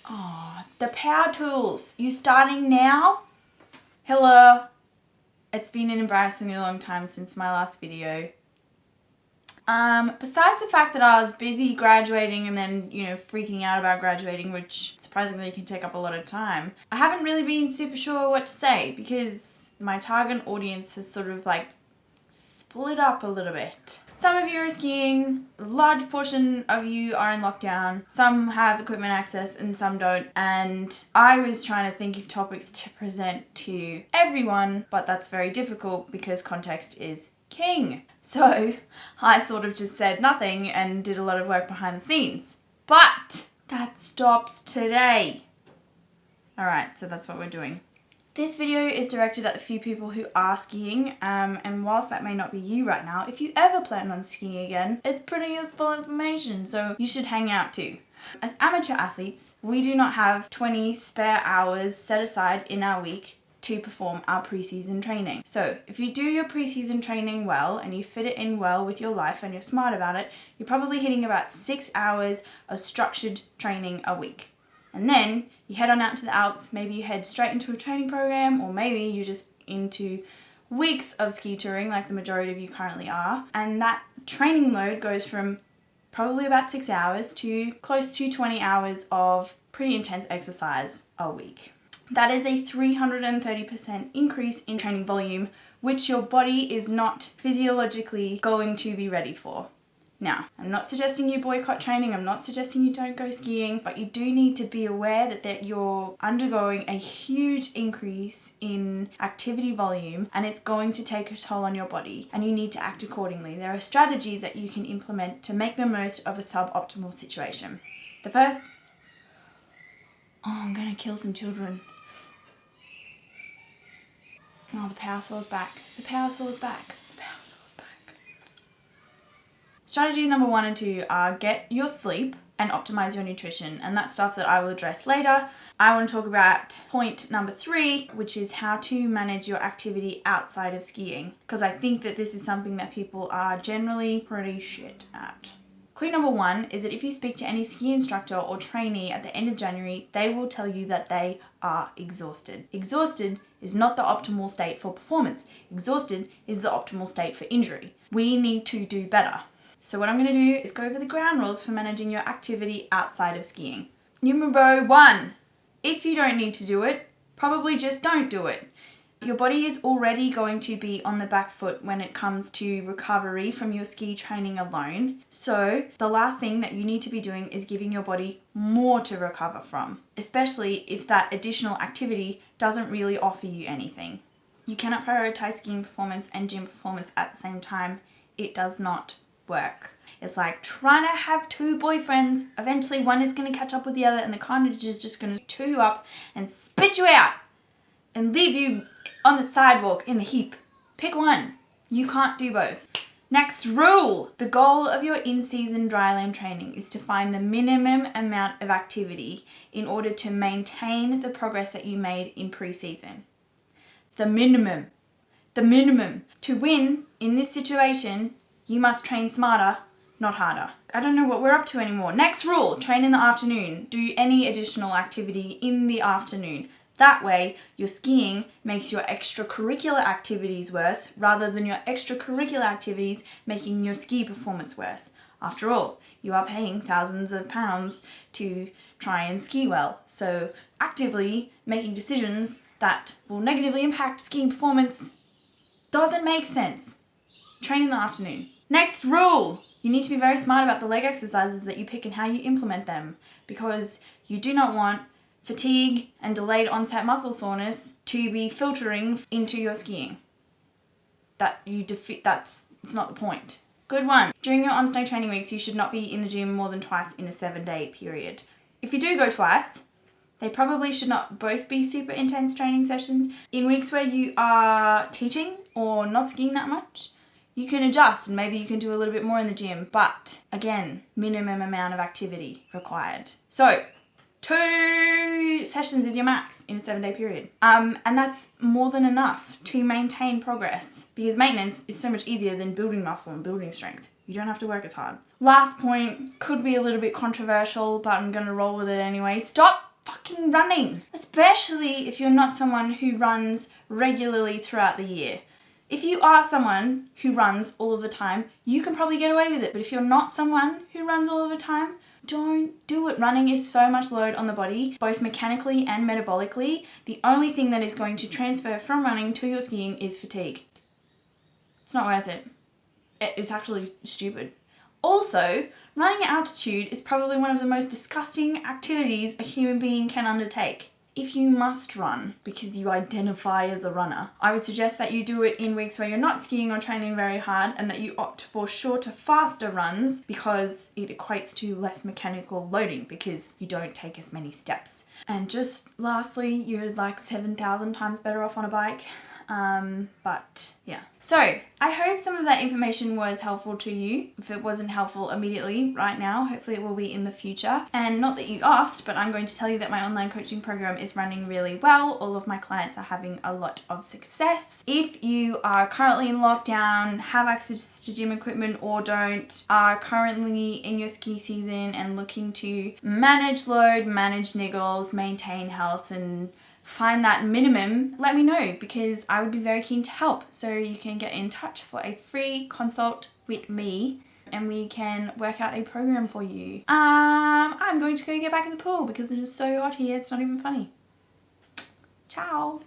Oh, the power tools. You starting now? Hello. It's been an embarrassingly long time since my last video. Besides the fact that I was busy graduating and then, freaking out about graduating, which surprisingly can take up a lot of time, I haven't really been super sure what to say because my target audience has sort of split up a little bit. Some of you are skiing, a large portion of you are in lockdown, some have equipment access and some don't, and I was trying to think of topics to present to everyone, but that's very difficult because context is king. So I sort of just said nothing and did a lot of work behind the scenes. But that stops today. Alright, so that's what we're doing. This video is directed at the few people who are skiing, and whilst that may not be you right now, if you ever plan on skiing again, it's pretty useful information, so you should hang out too. As amateur athletes, we do not have 20 spare hours set aside in our week to perform our pre-season training. So if you do your pre-season training well and you fit it in well with your life and you're smart about it, you're probably hitting about 6 hours of structured training a week. And then you head on out to the Alps, maybe you head straight into a training program, or maybe you're just into weeks of ski touring like the majority of you currently are. And that training load goes from probably about 6 hours to close to 20 hours of pretty intense exercise a week. That is a 330% increase in training volume, which your body is not physiologically going to be ready for. Now, I'm not suggesting you boycott training, I'm not suggesting you don't go skiing, but you do need to be aware that you're undergoing a huge increase in activity volume and it's going to take a toll on your body and you need to act accordingly. There are strategies that you can implement to make the most of a suboptimal situation. The first, I'm gonna kill some children. Oh, the power saw's back. The power saw's back. The power saw's back. Strategies number 1 and 2 are get your sleep and optimize your nutrition, and that's stuff that I will address later. I want to talk about point number 3, which is how to manage your activity outside of skiing, because I think that this is something that people are generally pretty shit at. Clue number 1 is that if you speak to any ski instructor or trainee at the end of January, they will tell you that they are exhausted. Exhausted is not the optimal state for performance. Exhausted is the optimal state for injury. We need to do better. So what I'm going to do is go over the ground rules for managing your activity outside of skiing. Numero 1, if you don't need to do it, probably just don't do it. Your body is already going to be on the back foot when it comes to recovery from your ski training alone. So the last thing that you need to be doing is giving your body more to recover from, especially if that additional activity doesn't really offer you anything. You cannot prioritize skiing performance and gym performance at the same time. It does not work. It's like trying to have 2 boyfriends. Eventually one is going to catch up with the other and the carnage is just going to chew you up and spit you out and leave you on the sidewalk in a heap. Pick one. You can't do both. Next rule. The goal of your in-season dryland training is to find the minimum amount of activity in order to maintain the progress that you made in pre-season. The minimum. The minimum. To win in this situation, you must train smarter, not harder. I don't know what we're up to anymore. Next rule. Train in the afternoon. Do any additional activity in the afternoon. That way, your skiing makes your extracurricular activities worse rather than your extracurricular activities making your ski performance worse. After all, you are paying thousands of pounds to try and ski well. So actively making decisions that will negatively impact skiing performance doesn't make sense. Train in the afternoon. Next rule. You need to be very smart about the leg exercises that you pick and how you implement them, because you do not want fatigue and delayed onset muscle soreness to be filtering into your skiing. That's not the point. Good one. During your on-snow training weeks, you should not be in the gym more than twice in a 7-day period. If you do go twice, they probably should not both be super intense training sessions. In weeks where you are teaching or not skiing that much, you can adjust and maybe you can do a little bit more in the gym, but again, minimum amount of activity required. So 2 sessions is your max in a 7-day period. And that's more than enough to maintain progress, because maintenance is so much easier than building muscle and building strength. You don't have to work as hard. Last point could be a little bit controversial, but I'm going to roll with it anyway. Stop fucking running. Especially if you're not someone who runs regularly throughout the year. If you are someone who runs all of the time, you can probably get away with it. But if you're not someone who runs all of the time, don't do it. Running is so much load on the body, both mechanically and metabolically. The only thing that is going to transfer from running to your skiing is fatigue. It's not worth it. It's actually stupid. Also, running at altitude is probably one of the most disgusting activities a human being can undertake. If you must run because you identify as a runner, I would suggest that you do it in weeks where you're not skiing or training very hard, and that you opt for shorter, faster runs because it equates to less mechanical loading because you don't take as many steps. And just lastly, you're like 7,000 times better off on a bike. But yeah. So I hope some of that information was helpful to you. If it wasn't helpful immediately right now, hopefully it will be in the future. And not that you asked, but I'm going to tell you that my online coaching program is running really well. All of my clients are having a lot of success. If you are currently in lockdown, have access to gym equipment or don't, are currently in your ski season and looking to manage load, manage niggles, maintain health, and find that minimum, let me know, because I would be very keen to help. So you can get in touch for a free consult with me and we can work out a program for you. I'm going to go get back in the pool because it is so hot here, it's not even funny. Ciao.